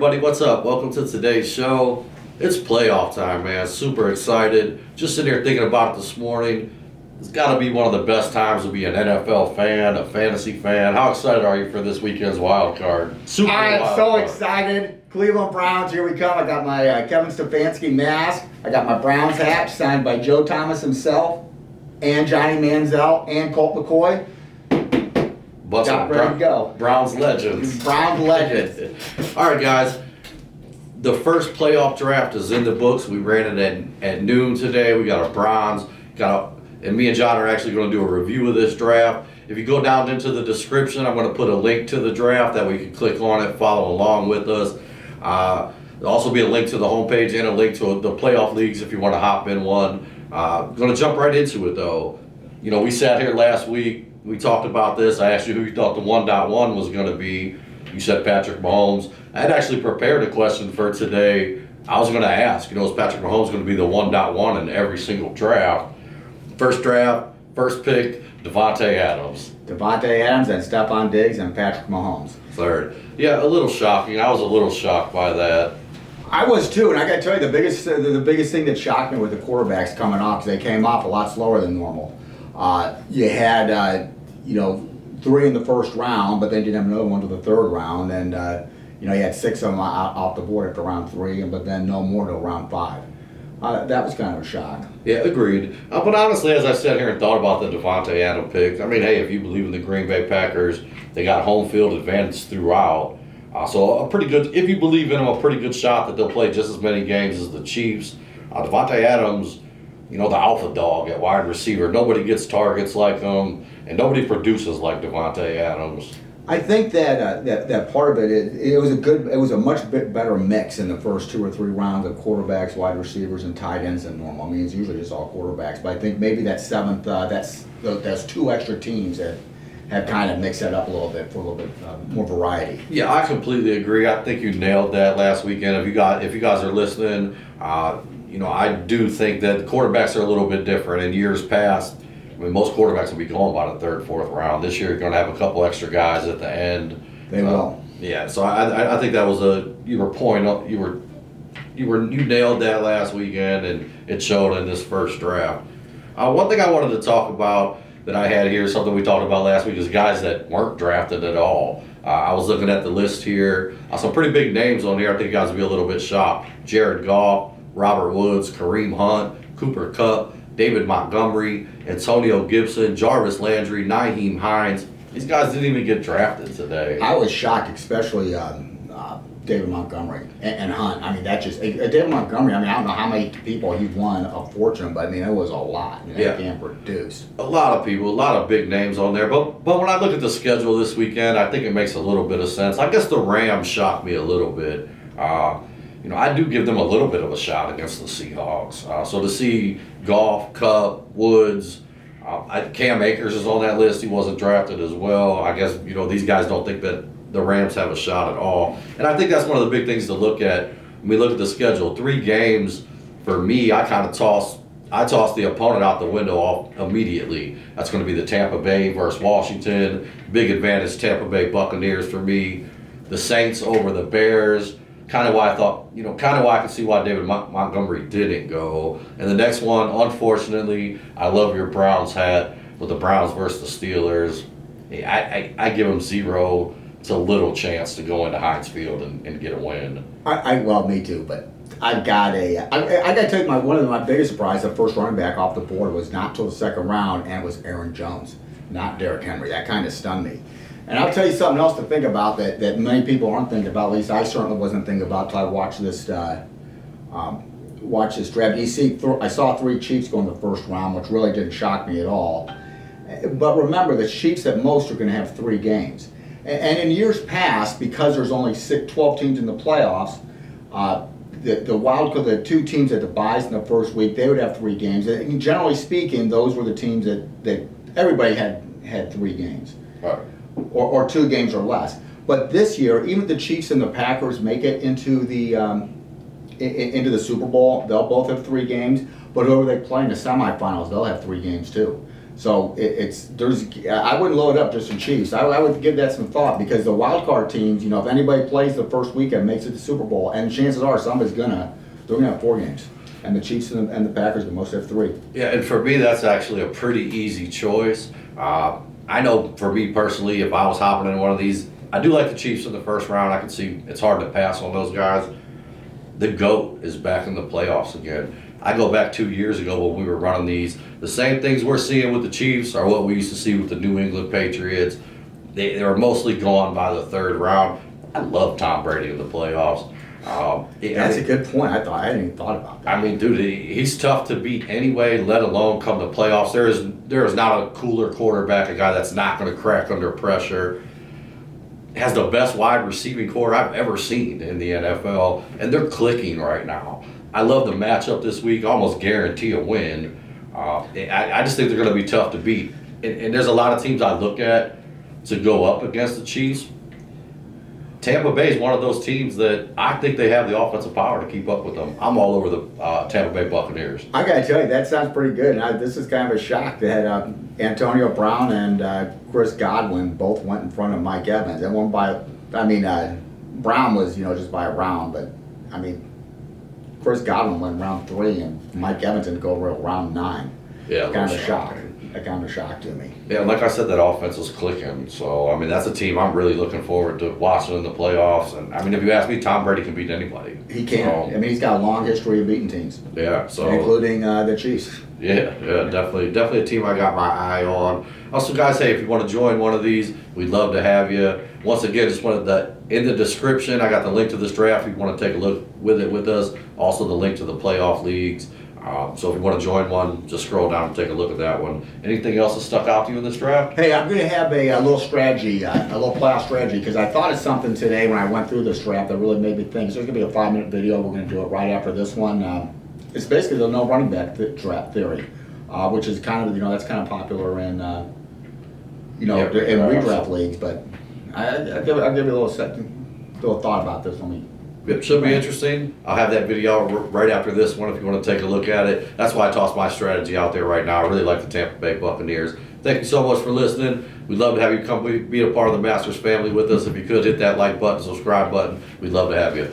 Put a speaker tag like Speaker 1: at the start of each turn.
Speaker 1: everybody, what's up? Welcome to today's show. It's playoff time, man. Super excited. Just sitting here thinking about it this morning. It's got to be one of the best times to be an NFL fan, a fantasy fan. How excited are you for this weekend's wild card?
Speaker 2: Super I'm so excited. Cleveland Browns, here we come. I got my Kevin Stefanski mask. I got my Browns hat signed by Joe Thomas himself and Johnny Manziel and Colt McCoy. Got ready to go.
Speaker 1: Browns legends.
Speaker 2: Browns legends.
Speaker 1: All right, guys. The first playoff draft is in the books. We ran it at noon today. We got our Browns. And me and John are actually going to do a review of this draft. If you go down into the description, I'm going to put a link to the draft that we can click on it, follow along with us. There'll also be a link to the homepage and a link to the playoff leagues if you want to hop in one. Going to jump right into it, though. You know, we sat here last week. We talked about this. I asked you who you thought the 1.1 was going to be. You said Patrick Mahomes. I had actually prepared a question for today. I was going to ask, is Patrick Mahomes going to be the 1.1 in every single draft? First draft, first pick, Davante Adams.
Speaker 2: Davante Adams and Stephon Diggs and Patrick Mahomes.
Speaker 1: Third. Yeah, a little shocking. I was a little shocked by that.
Speaker 2: I was too, and I got to tell you, the biggest thing that shocked me with the quarterbacks coming off, because they came off a lot slower than normal. You had, three in the first round, but they didn't have another one to the third round, and you had six of them off the board after round three, but then no more till round five. That was kind of a shock.
Speaker 1: Yeah, agreed. But honestly, as I sat here and thought about the Davante Adams pick, I mean, hey, if you believe in the Green Bay Packers, they got home field advantage throughout. So a pretty good, if you believe in them, a pretty good shot that they'll play just as many games as the Chiefs. Davante Adams, the alpha dog at wide receiver. Nobody gets targets like him, and nobody produces like Davante Adams.
Speaker 2: I think that part of it was a much bit better mix in the first 2 or 3 rounds of quarterbacks, wide receivers, and tight ends than normal. I mean, it's usually just all quarterbacks, but I think maybe that seventh, that's 2 extra teams that have kind of mixed that up a little bit for a little bit more variety.
Speaker 1: Yeah, I completely agree. I think you nailed that last weekend. If you guys are listening, I do think that the quarterbacks are a little bit different. In years past, I mean, most quarterbacks will be going by the 3rd, 4th round. This year, you're going to have a couple extra guys at the end.
Speaker 2: They will.
Speaker 1: Yeah, so I think that was you nailed that last weekend, and it showed in this first draft. One thing I wanted to talk about that I had here, something we talked about last week, is guys that weren't drafted at all. I was looking at the list here. Some pretty big names on here. I think you guys will be a little bit shocked. Jared Goff, Robert Woods, Kareem Hunt, Cooper Kupp, David Montgomery, Antonio Gibson, Jarvis Landry, Nyheim Hines. These guys didn't even get drafted today.
Speaker 2: I was shocked, especially David Montgomery and Hunt. I mean, that just David Montgomery. I mean, I don't know how many people he won a fortune, but I mean, it was a lot. That can't produce.
Speaker 1: A lot of people, a lot of big names on there. But when I look at the schedule this weekend, I think it makes a little bit of sense. I guess the Rams shocked me a little bit. I do give them a little bit of a shot against the Seahawks. So to see Goff, Kupp, Woods, Cam Akers is on that list. He wasn't drafted as well. I guess, these guys don't think that the Rams have a shot at all. And I think that's one of the big things to look at when we look at the schedule. 3 games, for me, I toss the opponent out the window off immediately. That's going to be the Tampa Bay versus Washington. Big advantage, Tampa Bay Buccaneers for me. The Saints over the Bears. Kind of why I can see why David Montgomery didn't go. And the next one, unfortunately, I love your Browns hat with the Browns versus the Steelers. I give them 0 to little chance to go into Heinz Field and get a win.
Speaker 2: Well, me too, but I've got I got to tell you, one of my biggest surprises, the first running back off the board was not till the 2nd round, and it was Aaron Jones, not Derrick Henry. That kind of stunned me. And I'll tell you something else to think about that many people aren't thinking about. At least I certainly wasn't thinking about until I watched this draft. I saw 3 Chiefs go in the first round, which really didn't shock me at all. But remember, the Chiefs at most are going to have 3 games. And in years past, because there's only 12 teams in the playoffs, the wild card, the 2 teams at the byes in the first week, they would have 3 games. And generally speaking, those were the teams that everybody had 3 games.
Speaker 1: Right.
Speaker 2: Or 2 games or less. But this year, even if the Chiefs and the Packers make it into the Super Bowl, they'll both have 3 games. But whoever they play in the semifinals, they'll have 3 games too. So I wouldn't load up just in Chiefs. I would give that some thought because the wild card teams, if anybody plays the first weekend, makes it to the Super Bowl, and chances are they're gonna have 4 games, and the Chiefs and the Packers the most have 3.
Speaker 1: Yeah, and for me, that's actually a pretty easy choice. I know for me personally, if I was hopping in one of these, I do like the Chiefs in the first round. I can see it's hard to pass on those guys. The GOAT is back in the playoffs again. I go back 2 years ago when we were running these. The same things we're seeing with the Chiefs are what we used to see with the New England Patriots. They were mostly gone by the 3rd round. I love Tom Brady in the playoffs.
Speaker 2: That's a good point. I hadn't even thought about that.
Speaker 1: I mean, dude, he's tough to beat anyway, let alone come to playoffs. There is not a cooler quarterback, a guy that's not going to crack under pressure. Has the best wide receiving core I've ever seen in the NFL, and they're clicking right now. I love the matchup this week. I almost guarantee a win. I just think they're going to be tough to beat. And there's a lot of teams I look at to go up against the Chiefs. Tampa Bay is one of those teams that I think they have the offensive power to keep up with them. I'm all over the Tampa Bay Buccaneers.
Speaker 2: I got to tell you, that sounds pretty good. This is kind of a shock that Antonio Brown and Chris Godwin both went in front of Mike Evans. And Brown was, just by a round, but Chris Godwin went round 3 and Mike Evans didn't go round 9.
Speaker 1: Yeah,
Speaker 2: kind of a shock. That kind of a shock to me.
Speaker 1: Yeah, like I said, that offense is clicking. So, that's a team I'm really looking forward to watching in the playoffs. And, if you ask me, Tom Brady can beat anybody.
Speaker 2: He can.
Speaker 1: So,
Speaker 2: he's got a long history of beating teams.
Speaker 1: Yeah, so.
Speaker 2: Including the Chiefs.
Speaker 1: Yeah, definitely a team I got my eye on. Also, guys, hey, if you want to join one of these, we'd love to have you. Once again, just wanted that in the description, I got the link to this draft if you want to take a look with us. Also, the link to the playoff leagues. So if you want to join one, just scroll down and take a look at that one. Anything else that stuck out to you in this draft?
Speaker 2: Hey, I'm going to have a little strategy, a little playoff strategy, because I thought of something today when I went through this draft that really made me think. So there's going to be a 5-minute video. We're going to do it right after this one. It's basically the no running back draft theory, which is kind of, that's kind of popular in, in redraft leagues. But I'll give you a little thought about this one.
Speaker 1: It should be interesting. I'll have that video right after this one if you want to take a look at it. That's why I tossed my strategy out there right now. I really like the Tampa Bay Buccaneers. Thank you so much for listening. We'd love to have you come be a part of the Masters family with us. If you could, hit that like button, subscribe button. We'd love to have you.